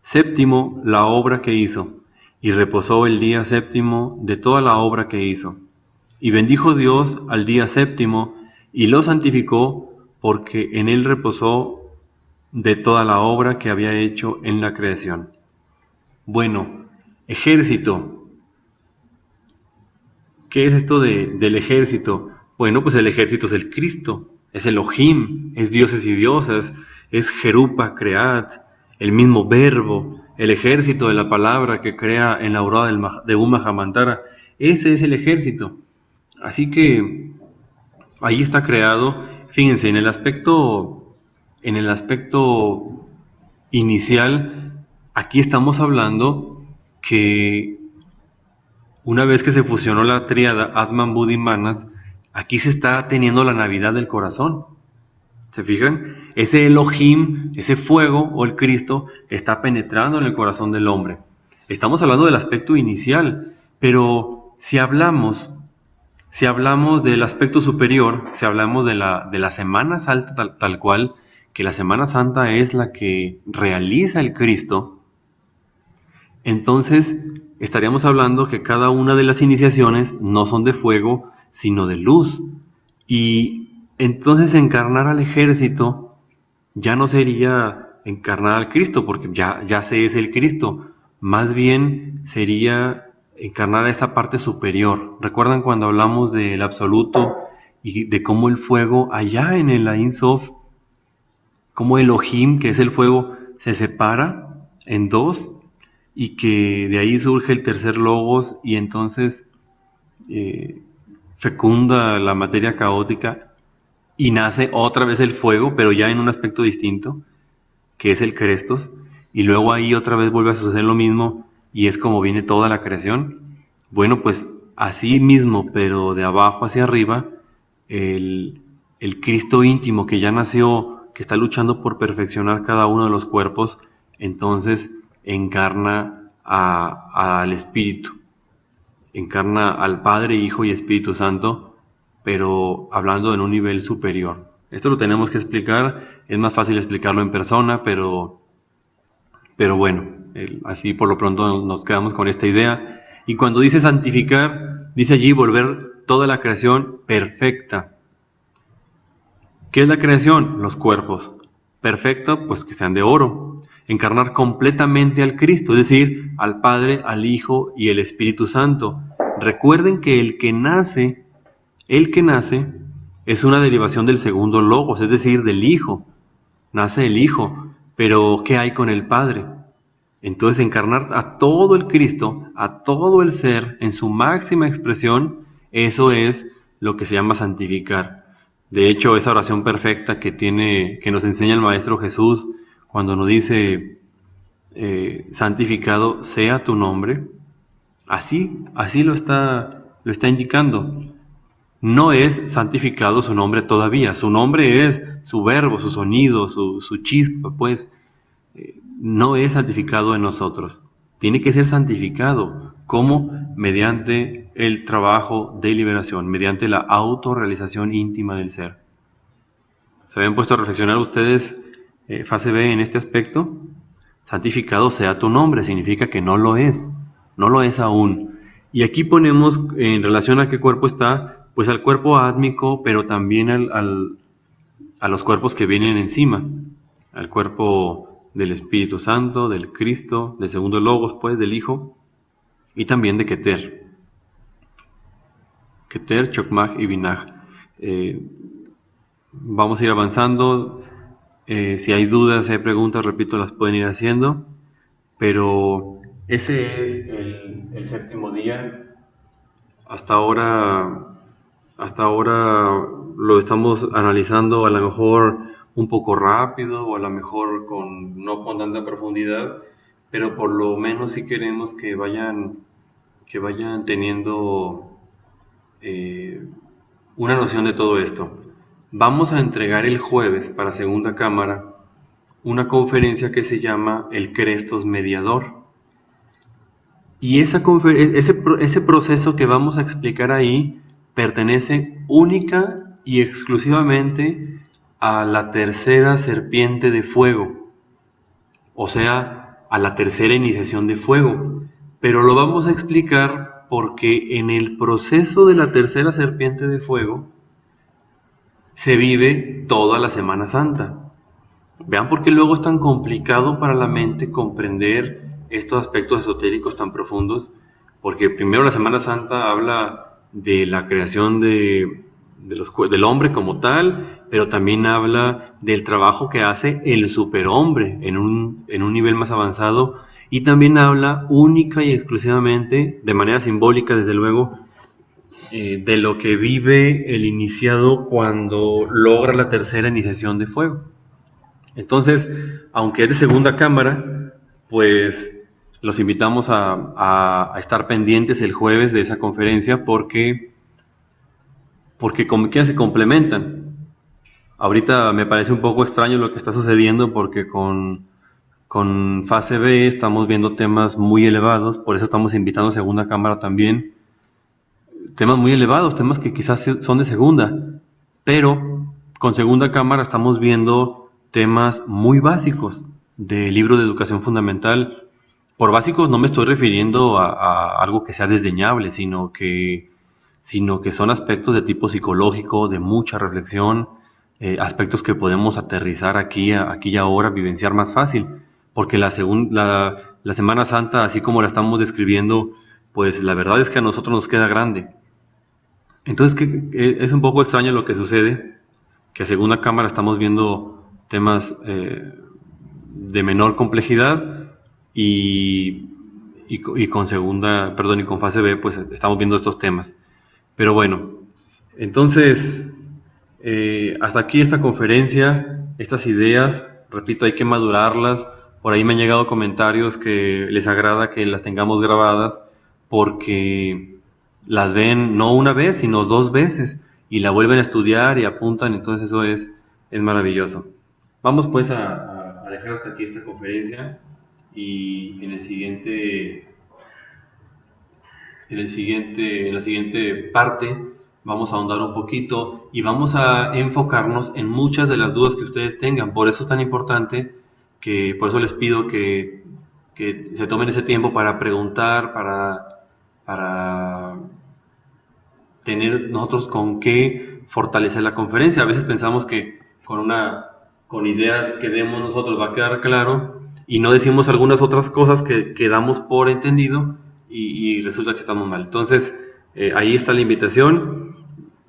séptimo la obra que hizo, y reposó el día séptimo de toda la obra que hizo. Y bendijo Dios al día séptimo, y lo santificó, porque en él reposó de toda la obra que había hecho en la creación. Bueno, ejército. ¿Qué es esto del ejército? Bueno, pues el ejército es el Cristo, es Elohim, es dioses y diosas, es Jerupa, Creat, el mismo verbo, el ejército de la palabra que crea en la aurora de Umajamantara. Ese es el ejército. Así que ahí está creado. Fíjense, en el aspecto inicial, aquí estamos hablando que una vez que se fusionó la tríada Atman, Buddha y Manas, aquí se está teniendo la Navidad del corazón. ¿Se fijan? Ese Elohim, ese fuego o el Cristo está penetrando en el corazón del hombre. Estamos hablando del aspecto inicial, pero si hablamos del aspecto superior, si hablamos de la Semana Santa tal cual, que la Semana Santa es la que realiza el Cristo, entonces estaríamos hablando que cada una de las iniciaciones no son de fuego, sino de luz. Y entonces encarnar al ejército ya no sería encarnar al Cristo, porque ya se es el Cristo. Más bien sería encarnar a esta parte superior. ¿Recuerdan cuando hablamos del absoluto y de cómo el fuego allá en el Ein Sof, cómo Elohim, que es el fuego, se separa en dos y que de ahí surge el tercer logos y entonces fecunda la materia caótica y nace otra vez el fuego, pero ya en un aspecto distinto, que es el Crestos, y luego ahí otra vez vuelve a suceder lo mismo y es como viene toda la creación. Bueno, pues así mismo, pero de abajo hacia arriba, el Cristo íntimo que ya nació, que está luchando por perfeccionar cada uno de los cuerpos, entonces encarna al Espíritu, encarna al Padre, Hijo y Espíritu Santo, pero hablando en un nivel superior. Esto lo tenemos que explicar, es más fácil explicarlo en persona, pero bueno, así por lo pronto nos quedamos con esta idea. Y cuando dice santificar, dice allí volver toda la creación perfecta. ¿Qué es la creación? Los cuerpos. Perfecta, pues que sean de oro. Encarnar completamente al Cristo, es decir, al Padre, al Hijo y el Espíritu Santo. Recuerden que el que nace es una derivación del segundo logos, es decir, del Hijo. Nace el Hijo, pero ¿qué hay con el Padre? Entonces encarnar a todo el Cristo, a todo el ser, en su máxima expresión, eso es lo que se llama santificar. De hecho, esa oración perfecta que nos enseña el Maestro Jesús cuando nos dice santificado sea tu nombre, así lo está indicando. No es santificado su nombre todavía, su nombre es su verbo, su sonido, su chispa, pues no es santificado en nosotros. Tiene que ser santificado. ¿Cómo? Mediante el trabajo de liberación, mediante la autorrealización íntima del ser. ¿Se habían puesto a reflexionar ustedes, fase B, en este aspecto? Santificado sea tu nombre, significa que no lo es aún. Y aquí ponemos, en relación a qué cuerpo está, pues al cuerpo átmico, pero también a los cuerpos que vienen encima, al cuerpo del Espíritu Santo, del Cristo, del segundo Logos, pues, del Hijo, y también de Keter. Keter, Chokmah y Binah. Vamos a ir avanzando. Si hay dudas, si hay preguntas, repito, las pueden ir haciendo. Pero ese es el séptimo día. Hasta ahora lo estamos analizando a lo mejor un poco rápido o a lo mejor no con tanta profundidad, pero por lo menos sí queremos que vayan teniendo una noción de todo esto. vamos a entregar el jueves para Segunda Cámara una conferencia que se llama El Crestos Mediador. Y ese proceso que vamos a explicar ahí pertenece única y exclusivamente a la tercera serpiente de fuego, o sea, a la tercera iniciación de fuego. Pero lo vamos a explicar porque en el proceso de la tercera serpiente de fuego se vive toda la Semana Santa. Vean por qué luego es tan complicado para la mente comprender estos aspectos esotéricos tan profundos, porque primero la Semana Santa habla de la creación del hombre como tal, pero también habla del trabajo que hace el superhombre en un nivel más avanzado, y también habla única y exclusivamente, de manera simbólica desde luego, de lo que vive el iniciado cuando logra la tercera iniciación de fuego. Entonces, aunque es de Segunda Cámara, pues los invitamos a estar pendientes el jueves de esa conferencia porque como que se complementan. Ahorita me parece un poco extraño lo que está sucediendo porque con fase B estamos viendo temas muy elevados, por eso estamos invitando a Segunda Cámara también. Temas muy elevados, temas que quizás son de segunda, pero con Segunda Cámara estamos viendo temas muy básicos del libro de educación fundamental. Por básicos no me estoy refiriendo a algo que sea desdeñable, sino que son aspectos de tipo psicológico, de mucha reflexión, aspectos que podemos aterrizar aquí y ahora, vivenciar más fácil, porque la Semana Santa, así como la estamos describiendo, pues la verdad es que a nosotros nos queda grande. Entonces es un poco extraño lo que sucede, que a Segunda Cámara estamos viendo temas de menor complejidad y con con fase B pues estamos viendo estos temas. Pero bueno, entonces hasta aquí esta conferencia, estas ideas, repito, hay que madurarlas. Por ahí me han llegado comentarios que les agrada que las tengamos grabadas porque las ven no una vez, sino 2 veces y la vuelven a estudiar y apuntan, entonces eso es maravilloso. Vamos pues a dejar hasta aquí esta conferencia y en la siguiente parte vamos a ahondar un poquito y vamos a enfocarnos en muchas de las dudas que ustedes tengan. Por eso es tan importante por eso les pido que se tomen ese tiempo para preguntar, para tener nosotros con qué fortalecer la conferencia. A veces pensamos que con ideas que demos nosotros va a quedar claro y no decimos algunas otras cosas que damos por entendido y resulta que estamos mal. Entonces, ahí está la invitación.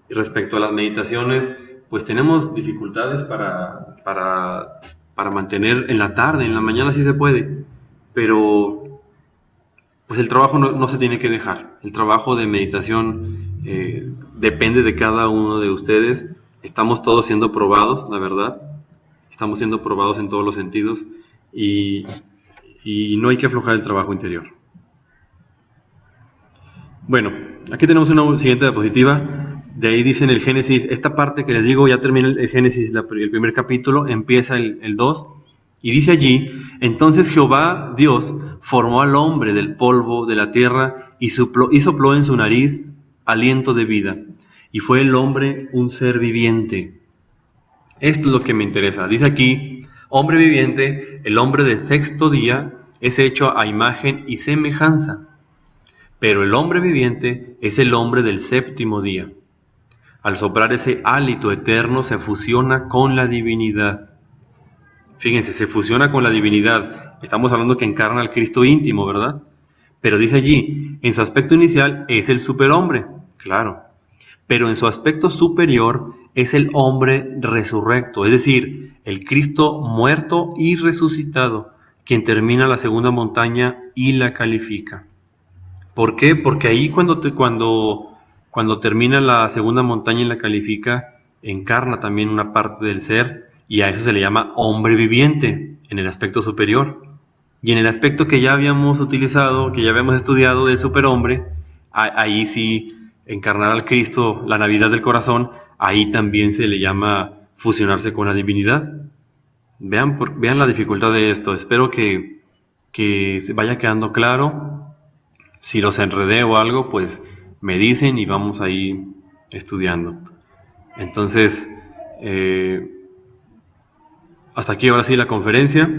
Respecto a las meditaciones, pues tenemos dificultades para mantener en la tarde, en la mañana sí se puede, pero pues el trabajo no se tiene que dejar. El trabajo de meditación depende de cada uno de ustedes. Estamos todos siendo probados, la verdad. Estamos siendo probados en todos los sentidos y no hay que aflojar el trabajo interior. Bueno, aquí tenemos una siguiente diapositiva. De ahí dice en el Génesis, esta parte que les digo, ya termina el Génesis, el primer capítulo, empieza el 2, y dice allí, entonces Jehová Dios formó al hombre del polvo de la tierra y sopló en su nariz aliento de vida, y fue el hombre un ser viviente. Esto es lo que me interesa. Dice aquí, hombre viviente, el hombre del 6º día es hecho a imagen y semejanza, pero el hombre viviente es el hombre del 7º día. Al soplar ese hálito eterno se fusiona con la divinidad. Fíjense, se fusiona con la divinidad. Estamos hablando que encarna al Cristo íntimo, ¿verdad? Pero dice allí, en su aspecto inicial es el superhombre, claro. Pero en su aspecto superior es el hombre resurrecto, es decir, el Cristo muerto y resucitado, quien termina la segunda montaña y la califica. ¿Por qué? Porque ahí cuando termina la segunda montaña y la califica, encarna también una parte del ser, y a eso se le llama hombre viviente, en el aspecto superior. Y en el aspecto que ya habíamos utilizado, que ya habíamos estudiado del superhombre, ahí sí encarnar al Cristo, la Navidad del corazón, ahí también se le llama fusionarse con la divinidad. Vean la dificultad de esto. Espero que se vaya quedando claro. Si los enredé o algo, pues me dicen y vamos ahí estudiando. Entonces, eh, hasta aquí ahora sí la conferencia.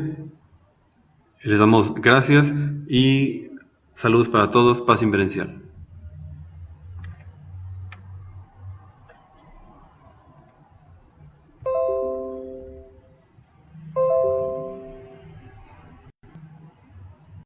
Les damos gracias y saludos para todos, paz inverencial.